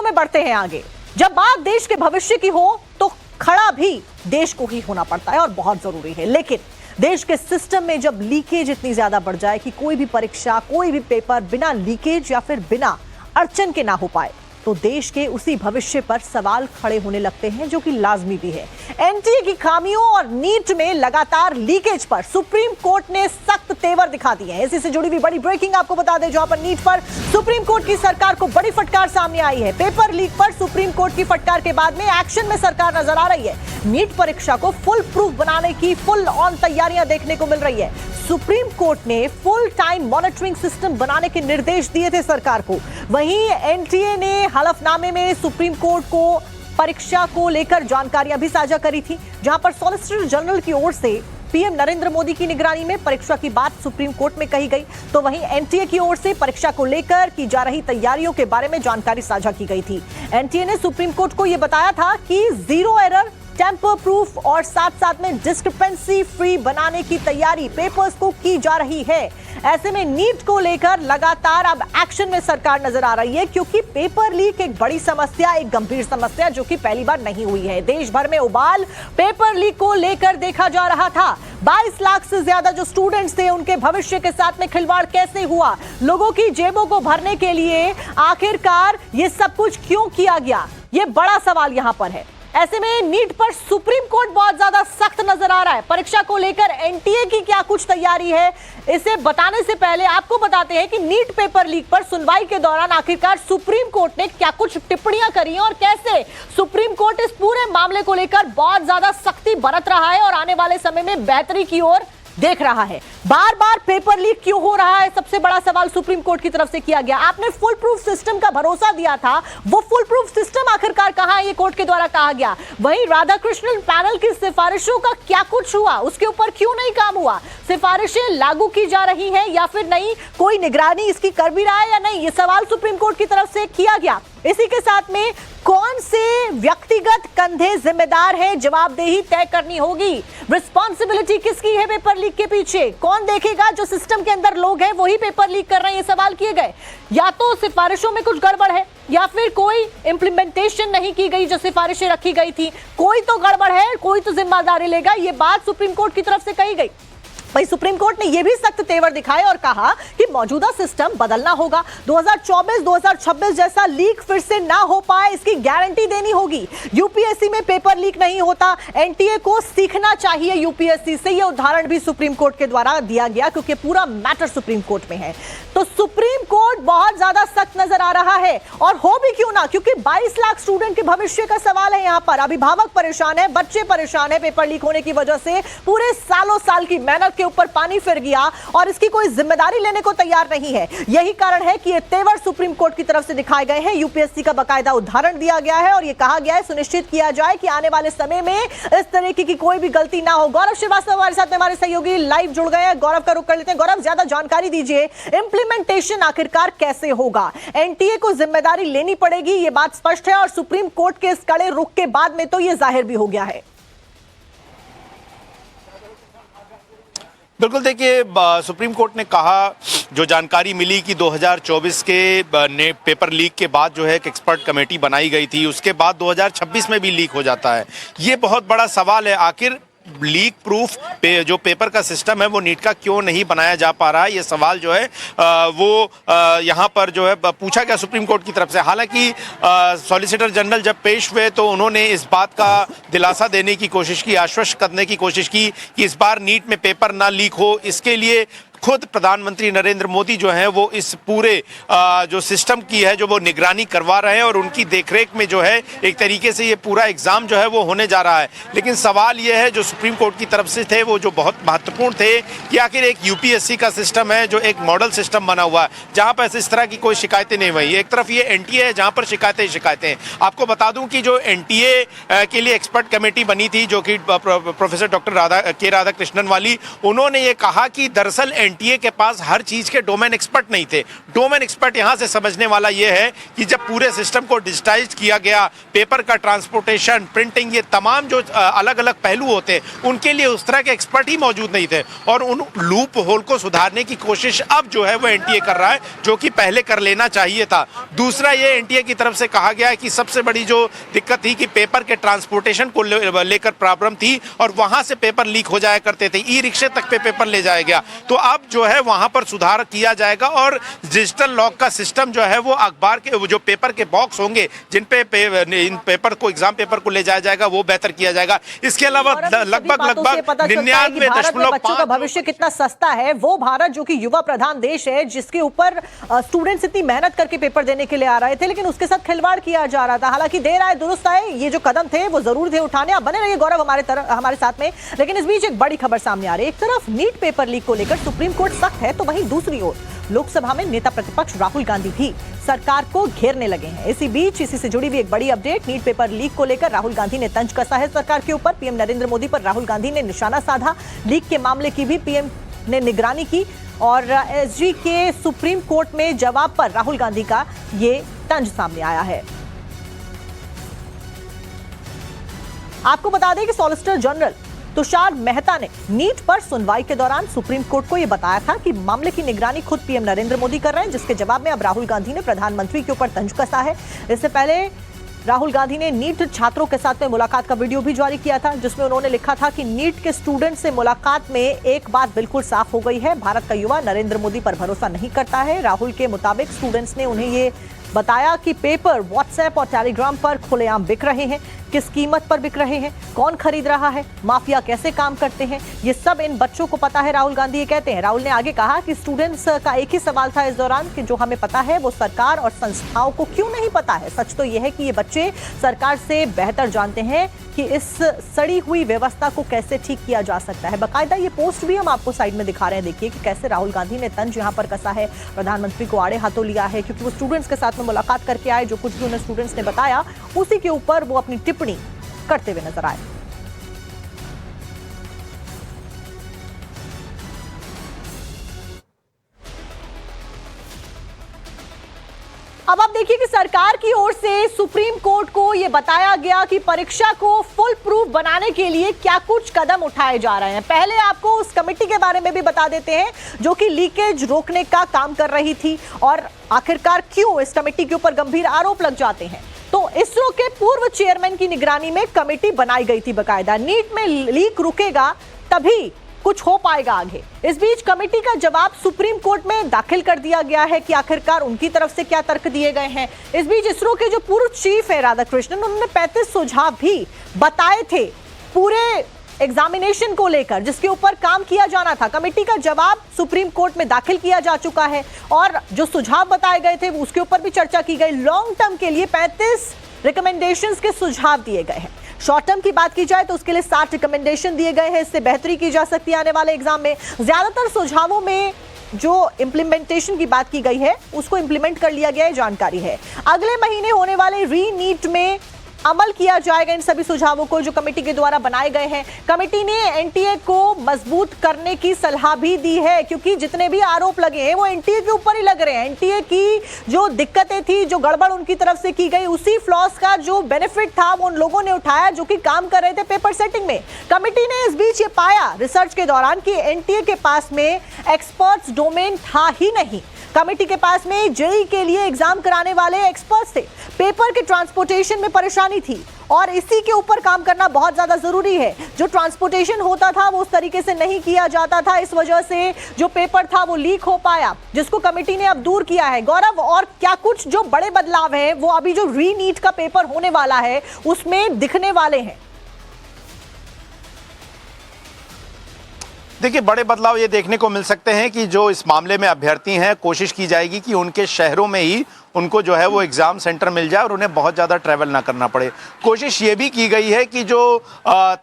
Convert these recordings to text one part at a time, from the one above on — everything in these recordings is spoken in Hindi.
क्षेत्रों में बढ़ते हैं आगे। जब बात देश के भविष्य की हो तो खड़ा भी देश को ही होना पड़ता है और बहुत जरूरी है। लेकिन देश के सिस्टम में जब लीकेज इतनी ज्यादा बढ़ जाए कि कोई भी परीक्षा, कोई भी पेपर बिना लीकेज या फिर बिना अड़चन के ना हो पाए, तो देश के उसी भविष्य पर सवाल खड़े होने लगते हैं, जो कि लाजमी भी है। एनटीए की खामियों और नीट में लगातार लीकेज पर सुप्रीम कोर्ट ने सख्त तेवर दिखा दिए हैं। इसी से जुड़ी हुई बड़ी ब्रेकिंग आपको बता दें, जहां पर नीट पर सुप्रीम कोर्ट की सरकार को बड़ी फटकार सामने आई है। पेपर लीक पर सुप्रीम कोर्ट की फटकार के बाद में एक्शन में सरकार नजर आ रही है। नीट परीक्षा को फुल प्रूफ बनाने की फुल ऑन तैयारियां देखने को मिल रही है। सुप्रीम कोर्ट ने फुल टाइम मॉनिटरिंग सिस्टम बनाने के निर्देश दिए थे सरकार को। वहीं एनटीए ने हलफनामे में सुप्रीम कोर्ट को परीक्षा को लेकर जानकारियां भी साझा करी थी, जहां पर सॉलिसिटर जनरल की ओर से पीएम नरेंद्र मोदी की निगरानी में परीक्षा की बात सुप्रीम कोर्ट में कही गई। तो वहीं एनटीए की ओर से परीक्षा को लेकर की जा रही तैयारियों के बारे में जानकारी साझा की गई थी। एनटीए ने सुप्रीम कोर्ट को यह बताया था कि जीरो एरर, टेम्पर प्रूफ और साथ साथ में डिस्क्रिपेंसी फ्री बनाने की तैयारी पेपर्स को की जा रही है। ऐसे में नीट को लेकर लगातार अब एक्शन में सरकार नजर आ रही है, क्योंकि पेपर लीक एक बड़ी समस्या, एक गंभीर समस्या जो कि पहली बार नहीं हुई है। देश भर में उबाल पेपर लीक को लेकर देखा जा रहा था। 22 लाख से ज्यादा जो स्टूडेंट्स थे, उनके भविष्य के साथ में खिलवाड़ कैसे हुआ, लोगों की जेबों को भरने के लिए आखिरकार ये सब कुछ क्यों किया गया, ये बड़ा सवाल यहां पर है। ऐसे में नीट पर सुप्रीम कोर्ट बहुत ज्यादा सख्त नजर आ रहा है। परीक्षा को लेकर एनटीए की क्या कुछ तैयारी है, इसे बताने से पहले आपको बताते हैं कि नीट पेपर लीक पर सुनवाई के दौरान आखिरकार सुप्रीम कोर्ट ने क्या कुछ टिप्पणियां करी हैं और कैसे सुप्रीम कोर्ट इस पूरे मामले को लेकर बहुत ज्यादा सख्ती बरत रहा है और आने वाले समय में बेहतरी की ओर देख रहा है। बार बार पेपर लीक क्यों हो रहा है, सबसे बड़ा सवाल सुप्रीम कोर्ट की तरफ से किया गया। आपने फुल प्रूफ सिस्टम का भरोसा दिया था, वो फुल प्रूफ सिस्टम आखिरकार कहां है, ये कोर्ट के द्वारा कहा गया। वहीं राधाकृष्णन पैनल की सिफारिशों का क्या कुछ हुआ, उसके ऊपर क्यों नहीं काम हुआ, सिफारिशें लागू की जा रही हैं या फिर नहीं, कोई निगरानी इसकी कर भी रहा है या नहीं, ये सवाल सुप्रीम कोर्ट की तरफ से किया गया। इसी के साथ में कौन से व्यक्तिगत कंधे जिम्मेदार हैं, जवाबदेही तय करनी होगी। रिस्पॉन्सिबिलिटी किसकी है पेपर लीक के पीछे, कौन देखेगा, जो सिस्टम के अंदर लोग हैं वही पेपर लीक कर रहे हैं, ये सवाल किए गए। या तो सिफारिशों में कुछ गड़बड़ है या फिर कोई इंप्लीमेंटेशन नहीं की गई, जो सिफारिशें रखी गई थी, कोई तो गड़बड़ है, कोई तो जिम्मेदारी लेगा, ये बात सुप्रीम कोर्ट की तरफ से कही गई। भाई सुप्रीम कोर्ट ने यह भी सख्त तेवर दिखाए और कहा कि मौजूदा सिस्टम बदलना होगा। 2024-2026 जैसा लीक फिर से ना हो पाए, इसकी गारंटी देनी होगी। यूपीएससी में पेपर लीक नहीं होता, एनटीए को सीखना चाहिए यूपीएससी से, यह उदाहरण भी सुप्रीम कोर्ट के द्वारा दिया गया, क्योंकि पूरा मैटर सुप्रीम कोर्ट में है। तो सुप्रीम कोर्ट बहुत ज्यादा सख्त नजर आ रहा है, और हो भी क्यों ना, क्योंकि 22 लाख स्टूडेंट के भविष्य का सवाल है। यहां पर अभिभावक परेशान है, बच्चे परेशान है, पेपर लीक होने की वजह से पूरे सालों साल की मेहनत के ऊपर पानी फिर गया और इसकी कोई जिम्मेदारी लेने को तैयार नहीं है। यही कारण है कि ये तेवर सुप्रीम कोर्ट की तरफ से दिखाए गए हैं। यूपीएससी का बाकायदा उदाहरण दिया गया है और यह कहा गया है सुनिश्चित किया जाए कि आने वाले समय में इस तरीके की कोई भी गलती ना हो। गौरव श्रीवास्तव हमारे साथ में, हमारे सहयोगी लाइव जुड़ गए हैं। गौरव का रुख कर लेते हैं। गौरव, ज्यादा जानकारी दीजिए, इंप्लीमेंटेशन आखिरकार कैसे होगा, एनटीए को जिम्मेदारी लेनी पड़ेगी, यह बात स्पष्ट है और सुप्रीम कोर्ट के इस कड़े रुख के बाद में तो यह जाहिर भी हो गया है। बिल्कुल, देखिए सुप्रीम कोर्ट ने कहा, जो जानकारी मिली कि 2024 के पेपर लीक के बाद जो है एक एक्सपर्ट कमेटी बनाई गई थी, उसके बाद 2026 में भी लीक हो जाता है। ये बहुत बड़ा सवाल है, आखिर लीक प्रूफ जो पेपर का सिस्टम है वो नीट का क्यों नहीं बनाया जा पा रहा है, ये सवाल जो है वो यहाँ पर जो है पूछा गया सुप्रीम कोर्ट की तरफ से। हालांकि सॉलिसिटर जनरल जब पेश हुए तो उन्होंने इस बात का दिलासा देने की कोशिश की, आश्वस्त करने की कोशिश की कि इस बार नीट में पेपर ना लीक हो, इसके लिए खुद प्रधानमंत्री नरेंद्र मोदी जो हैं वो इस पूरे जो सिस्टम की है जो वो निगरानी करवा रहे हैं और उनकी देखरेख में जो है एक तरीके से ये पूरा एग्जाम जो है वो होने जा रहा है। लेकिन सवाल ये है जो सुप्रीम कोर्ट की तरफ से थे वो जो बहुत महत्वपूर्ण थे कि आखिर एक यूपीएससी का सिस्टम है जो एक मॉडल सिस्टम बना हुआ है जहाँ पर इस तरह की कोई शिकायतें नहीं हुई। एक तरफ ये एनटीए है जहाँ पर शिकायतें। आपको बता दूं कि जो एनटीए के लिए एक्सपर्ट कमेटी बनी थी जो कि प्रोफेसर डॉक्टर राधाकृष्णन वाली, उन्होंने ये कहा कि दरअसल एनटीए के पास हर चीज के डोमेन एक्सपर्ट नहीं थे। डोमेन एक्सपर्ट यहां से समझने वाला यह है कि जब पूरे सिस्टम को डिजिटाइज किया गया, पेपर का ट्रांसपोर्टेशन, प्रिंटिंग, ये तमाम जो अलग अलग पहलू होते हैं उनके लिए उस तरह के एक्सपर्ट ही मौजूद नहीं थे। और उन लूप होल को सुधारने की कोशिश अब जो है वो एनटीए कर रहा है, जो कि पहले कर लेना चाहिए था। दूसरा, ये एनटीए की तरफ से कहा गया है कि सबसे बड़ी जो दिक्कत थी कि पेपर के ट्रांसपोर्टेशन को लेकर प्रॉब्लम थी और वहां से पेपर लीक हो जाया करते थे, ई रिक्शे तक पे पेपर ले जाया गया। तो अब जो है वहां पर सुधार किया जाएगा और डिजिटल लॉक का सिस्टम जो है वो अखबार के जो पेपर के बॉक्स होंगे जिन पे इन पेपर को, एग्जाम पेपर को ले जाया जाएगा, वो बेहतर किया जाएगा। इसके अलावा लगभग 99.5 बच्चों का भविष्य कितना सस्ता है। वो भारत जो कि युवा प्रधान देश है, जिसके ऊपर स्टूडेंट्स इतनी मेहनत करके पेपर देने के लिए आ रहे थे, लेकिन उसके साथ खिलवाड़ किया जा रहा था। हालांकि देर आए दुरुस्त आए, ये जो कदम थे वो जरूर थे उठाने। आप बने रहिए गौरव हमारे साथ में। लेकिन इस बीच एक बड़ी खबर सामने आ रही है। एक तरफ नीट पेपर लीक को लेकर सुप्रीम कोर्ट सख्त है, तो वहीं दूसरी ओर लोकसभा में नेता प्रतिपक्ष राहुल गांधी भी सरकार को घेरने लगे हैं। इसी बीच इसी से जुड़ी हुई एक बड़ी अपडेट, नीट पेपर लीक को लेकर राहुल गांधी ने तंज कसा है सरकार के ऊपर। पीएम नरेंद्र मोदी पर राहुल गांधी ने निशाना साधा। लीक के मामले की भी पीएम ने निगरानी की और एसजी के सुप्रीम कोर्ट में जवाब पर राहुल गांधी का ये तंज सामने आया है। आपको बता दें कि सॉलिसिटर जनरल तुषार मेहता ने नीट पर सुनवाई के दौरान सुप्रीम कोर्ट को यह बताया था कि मामले की निगरानी खुद पीएम नरेंद्र मोदी कर रहे हैं, जिसके जवाब में अब राहुल गांधी ने प्रधानमंत्री के ऊपर तंज कसा है। इससे पहले राहुल गांधी ने नीट छात्रों के साथ में मुलाकात का वीडियो भी जारी किया था, जिसमें उन्होंने लिखा था कि नीट के स्टूडेंट से मुलाकात में एक बात बिल्कुल साफ हो गई है, भारत का युवा नरेंद्र मोदी पर भरोसा नहीं करता है। राहुल के मुताबिक स्टूडेंट्स ने उन्हें ये बताया कि पेपर व्हाट्सएप और टेलीग्राम पर खुलेआम बिक रहे हैं, किस कीमत पर बिक रहे हैं, कौन खरीद रहा है, माफिया कैसे काम करते हैं, ये सब इन बच्चों को पता है, राहुल गांधी ये कहते हैं। राहुल ने आगे कहा कि स्टूडेंट्स का एक ही सवाल था इस दौरान कि जो हमें पता है वो सरकार और संस्थाओं को क्यों नहीं पता है। सच तो यह है कि ये बच्चे सरकार से बेहतर जानते हैं कि इस सड़ी हुई व्यवस्था को कैसे ठीक किया जा सकता है। बाकायदा ये पोस्ट भी हम आपको साइड में दिखा रहे हैं, देखिए कि कैसे राहुल गांधी ने तंज यहां पर कसा है, प्रधानमंत्री को आड़े हाथों लिया है, क्योंकि वो स्टूडेंट्स के साथ में मुलाकात करके आए, जो कुछ भी उन्हें स्टूडेंट्स ने बताया उसी के ऊपर वो अपनी टिप्पणी करते हुए नजर आए। अब आप देखिए कि सरकार की ओर से सुप्रीम कोर्ट को यह बताया गया कि परीक्षा को फुल प्रूफ बनाने के लिए क्या कुछ कदम उठाए जा रहे हैं। पहले आपको उस कमेटी के बारे में भी बता देते हैं जो कि लीकेज रोकने का काम कर रही थी और आखिरकार क्यों इस कमेटी के ऊपर गंभीर आरोप लग जाते हैं। तो इसरो के पूर्व चेयरमैन की निगरानी में कमेटी बनाई गई थी बकायदा। नीट में लीक रुकेगा तभी कुछ हो पाएगा आगे। इस बीच कमेटी का जवाब सुप्रीम कोर्ट में दाखिल कर दिया गया है कि आखिरकार उनकी तरफ से क्या तर्क दिए गए हैं। इस बीच इसरो के जो पूर्व चीफ है राधाकृष्णन, उन्होंने 35 सुझाव भी बताए थे पूरे एग्जामिनेशन को लेकर, जिसके ऊपर काम किया जाना था। कमेटी का जवाब सुप्रीम कोर्ट में दाखिल किया जा चुका है और जो सुझाव बताए गए थे उसके ऊपर भी चर्चा की गई। लॉन्ग टर्म के लिए 35 रिकमेंडेशंस के सुझाव दिए गए हैं। शॉर्ट टर्म की बात की जाए तो उसके लिए 60 रिकमेंडेशन दिए गए हैं, इससे बेहतरी की जा सकती है आने वाले एग्जाम में। ज्यादातर सुझावों में जो इंप्लीमेंटेशन की बात की गई है उसको इंप्लीमेंट कर लिया गया है, जानकारी है। अगले महीने होने वाले री नीट में अमल किया जाएगा इन सभी सुझावों को जो कमेटी के द्वारा बनाए गए हैं। कमेटी ने एनटीए को मजबूत करने की सलाह भी दी है, क्योंकि जितने भी आरोप लगे हैं वो एनटीए के ऊपर ही लग रहे हैं। एनटीए की जो दिक्कतें थी, जो गड़बड़ उनकी तरफ से की गई, उसी फ्लॉस का जो बेनिफिट था वो उन लोगों ने उठाया जो कि काम कर रहे थे पेपर सेटिंग में। कमेटी ने इस बीच ये पाया रिसर्च के दौरान कि एनटीए के पास में एक्सपर्ट्स डोमेन था ही नहीं। कमेटी के पास में जेईई के लिए एग्जाम कराने वाले एक्सपर्ट्स थे, पेपर के ट्रांसपोर्टेशन में परेशानी थी और इसी के ऊपर काम करना बहुत ज्यादा जरूरी है। जो ट्रांसपोर्टेशन होता था वो उस तरीके से नहीं किया जाता था, इस वजह से जो पेपर था वो लीक हो पाया, जिसको कमेटी ने अब दूर किया है। गौरव, और क्या कुछ जो बड़े बदलाव हैं वो अभी जो री नीट का पेपर होने वाला है उसमें दिखने वाले हैं? देखिए, बड़े बदलाव ये देखने को मिल सकते हैं कि जो इस मामले में अभ्यर्थी हैं, कोशिश की जाएगी कि उनके शहरों में ही उनको जो है वो एग्जाम सेंटर मिल जाए और उन्हें बहुत ज़्यादा ट्रैवल ना करना पड़े। कोशिश ये भी की गई है कि जो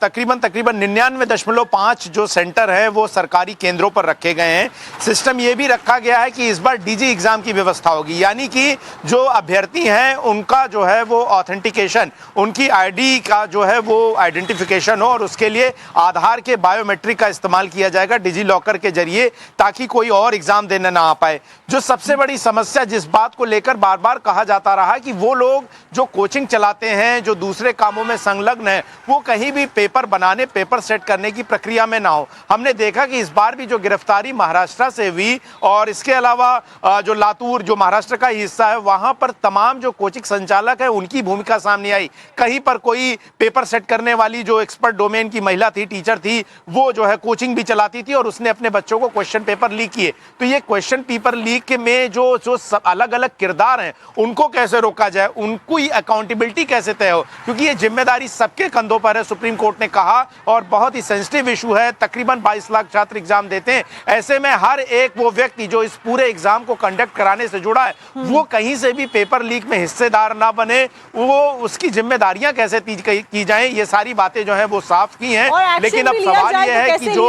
तकरीबन 99.5 जो सेंटर है वो सरकारी केंद्रों पर रखे गए हैं। सिस्टम ये भी रखा गया है कि इस बार डीजी एग्जाम की व्यवस्था होगी, यानी कि जो अभ्यर्थी हैं उनका जो है वो ऑथेंटिकेशन, उनकी आईडी का जो है वो आइडेंटिफिकेशन हो और उसके लिए आधार के बायोमेट्रिक का इस्तेमाल किया जाएगा डिजी लॉकर के जरिए, ताकि कोई और एग्जाम देने ना आ पाए। जो सबसे बड़ी समस्या जिस बात को लेकर बार बार कहा जाता रहा है कि वो लोग जो कोचिंग चलाते हैं, जो दूसरे कामों में संलग्न है, वो कहीं भी पेपर बनाने, पेपर सेट करने की प्रक्रिया में ना हो। हमने देखा कि इस बार भी जो गिरफ्तारी महाराष्ट्र से हुई और इसके अलावा जो लातूर, जो महाराष्ट्र का हिस्सा है, वहां पर तमाम जो कोचिंग संचालक है उनकी भूमिका सामने आई। कहीं पर कोई पेपर सेट करने वाली जो एक्सपर्ट डोमेन की महिला थी, टीचर थी, वो जो है कोचिंग भी चलाती थी और उसने अपने बच्चों को क्वेश्चन पेपर लीक किए। तो ये क्वेश्चन पेपर लीक के में जो अलग अलग किरदार हैं उनको कैसे रोका जाए, उनको अकाउंटेबिलिटी कैसे तय हो, क्योंकि ये जिम्मेदारी सबके कंधों पर है। सुप्रीम कोर्ट ने कहा और बहुत ही सेंसिटिव इशू है। तकरीबन 22 लाख छात्र एग्जाम देते हैं, ऐसे में हर एक वो व्यक्ति जो इस पूरे एग्जाम को कंडक्ट कराने से जुड़ा है वो कहीं से भी पेपर लीक में हिस्सेदार ना बने, वो उसकी जिम्मेदारियां कैसे की जाएं, ये सारी बातें जो है वो साफ की हैं। लेकिन अब सवाल ये है कि जो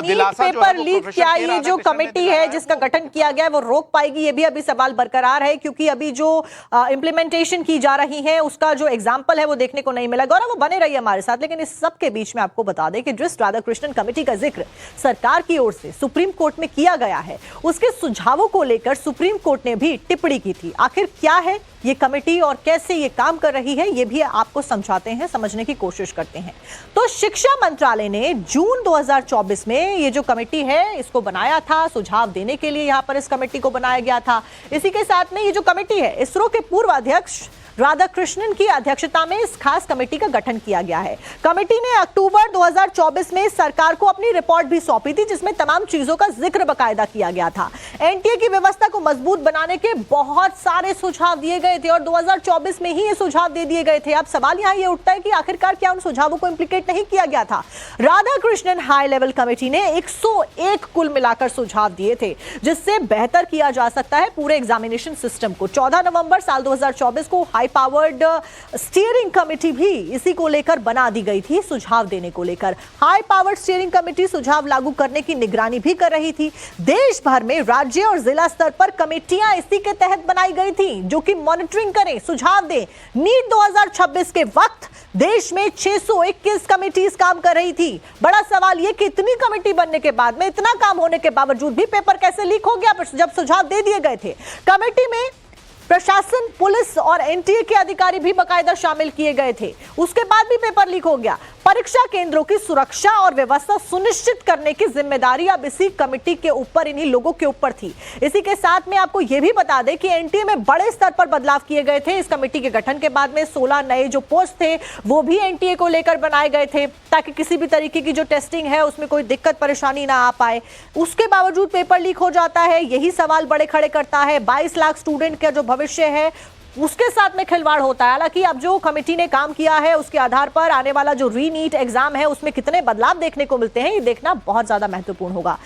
दिलासा पेपर लीक, क्या ये जो कमेटी है जिसका गठन किया गया है वो रोक पाएगी, ये भी अभी सवाल बरकरार है, क्योंकि अभी जो इंप्लीमेंटेशन की जा रही है उसका जो एग्जाम्पल है वो देखने को नहीं मिला। गौरव, वो बने रहिए हमारे साथ। लेकिन इस सब के बीच में आपको बता दें कि जिस राधाकृष्णन कमेटी का जिक्र सरकार की ओर से सुप्रीम कोर्ट में किया गया है, उसके सुझावों को लेकर सुप्रीम कोर्ट ने भी टिप्पणी की थी। आखिर क्या है ये कमेटी और कैसे ये काम कर रही है, ये भी आपको समझाते हैं, समझने की कोशिश करते हैं। तो शिक्षा मंत्रालय ने जून 2024 में ये जो कमेटी है इसको बनाया था, सुझाव देने के लिए यहां पर इस कमेटी को बनाया गया था। इसी के साथ में ये जो कमेटी है, इसरो के पूर्व अध्यक्ष राधाकृष्णन की अध्यक्षता में इस खास कमेटी का गठन किया गया है। कमेटी ने अक्टूबर 2024 में सरकार को अपनी रिपोर्ट भी सौंपी थी, जिसमें तमाम चीजों का जिक्र बकायदा किया गया था। एनटीए की व्यवस्था को मजबूत बनाने के बहुत सारे सुझाव दिए गए थे और 2024 में ही ये सुझाव दे दिए गए थे। अब सवाल यहां ये उठता है कि आखिरकार क्या उन सुझावों को इंप्लीकेट नहीं किया गया था। राधाकृष्णन हाई लेवल कमेटी ने 101 कुल मिलाकर सुझाव दिए थे, जिससे बेहतर किया जा सकता है पूरे एग्जामिनेशन सिस्टम को। 14 नवंबर साल 2024 को हाई पावर्ड स्टीयरिंग कमेटी भी इसी को लेकर बना दी गई थी, सुझाव देने को लेकर। हाई पावर्ड स्टीयरिंग कमेटी सुझाव लागू करने की निगरानी भी कर रही थी। देश भर में राज्य और जिला स्तर पर कमेटियां इसी के तहत बनाई गई थी, जो कि मॉनिटरिंग करें, सुझाव दें। नीट 2026 के वक्त देश में 621 कमेटीज काम कर रही थी। बड़ा सवाल यह कि इतनी कमेटी बनने के बाद में, इतना काम होने के बावजूद भी पेपर कैसे लीक हो गया जब सुझाव दे दिए गए थे। कमेटी में प्रशासन, पुलिस और एनटीए के अधिकारी भी बकायदा शामिल किए गए थे, उसके बाद भी पेपर लीक हो गया। परीक्षा केंद्रों की सुरक्षा और व्यवस्था सुनिश्चित करने की जिम्मेदारी अब इसी कमेटी के ऊपर, इन्हीं लोगों के ऊपर थी। इसी के साथ में आपको यह भी बता दें कि एनटीए में बड़े स्तर पर बदलाव किए गए थे। इस कमेटी के गठन के बाद में 16 नए जो पोस्ट थे वो भी एनटीए को लेकर बनाए गए थे, ताकि किसी भी तरीके की जो टेस्टिंग है उसमें कोई दिक्कत परेशानी ना आ पाए। उसके बावजूद पेपर लीक हो जाता है, यही सवाल बड़े खड़े करता है। 22 लाख स्टूडेंट का जो भविष्य है उसके साथ में खिलवाड़ होता है। हालांकि अब जो कमेटी ने काम किया है उसके आधार पर आने वाला जो री नीट एग्जाम है उसमें कितने बदलाव देखने को मिलते हैं, ये देखना बहुत ज्यादा महत्वपूर्ण होगा।